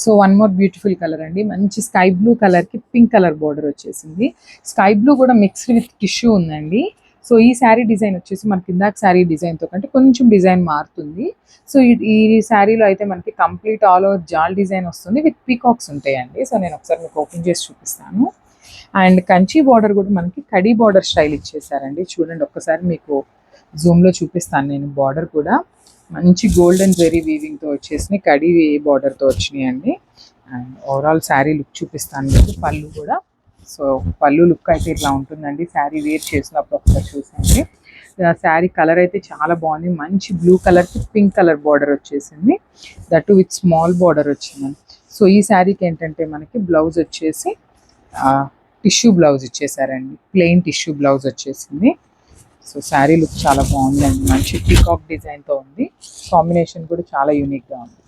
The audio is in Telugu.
So one more beautiful colour అండి, మంచి స్కై బ్లూ కలర్కి పింక్ కలర్ బార్డర్ వచ్చేసింది. స్కై బ్లూ కూడా మిక్స్డ్ విత్ టిష్యూ ఉందండి. సో ఈ శారీ డిజైన్ వచ్చేసి మనకి ఇందాక శారీ డిజైన్తో కంటే కొంచెం డిజైన్ మారుతుంది. సో ఈ శారీలో అయితే మనకి కంప్లీట్ ఆల్ ఓవర్ జాల్ డిజైన్ వస్తుంది విత్ పీకాక్స్ ఉంటాయండి. సో నేను ఒకసారి మీకు ఓపెన్ చేసి చూపిస్తాను. అండ్ కంచి బార్డర్ కూడా మనకి కడీ బార్డర్ స్టైల్ ఇచ్చేసారండి. చూడండి ఒక్కసారి మీకు జూమ్లో చూపిస్తాను నేను. బార్డర్ కూడా మంచి గోల్డెన్ జెరీ వీవింగ్తో వచ్చేసినాయి, కడీ బార్డర్తో వచ్చినాయి అండి. అండ్ ఓవరాల్ శారీ లుక్ చూపిస్తాను మీకు. పళ్ళు కూడా, సో పళ్ళు లుక్ అయితే ఇట్లా ఉంటుందండి. శారీ వేర్ చేసినప్పుడు ఒకసారి చూసండి. శారీ కలర్ అయితే చాలా బాగుంది, మంచి బ్లూ కలర్కి పింక్ కలర్ బార్డర్ వచ్చేసింది, దట్ విత్ స్మాల్ బార్డర్ వచ్చిందండి. సో ఈ శారీకి ఏంటంటే మనకి బ్లౌజ్ వచ్చేసి టిష్యూ బ్లౌజ్ ఇచ్చేసారండి, ప్లెయిన్ టిష్యూ బ్లౌజ్ వచ్చేసింది. సో శారీ లుక్ చాలా బాగుందండి, మంచి పీకాక్ డిజైన్తో ఉంది. కాంబినేషన్ కూడా చాలా యూనిక్గా ఉంది.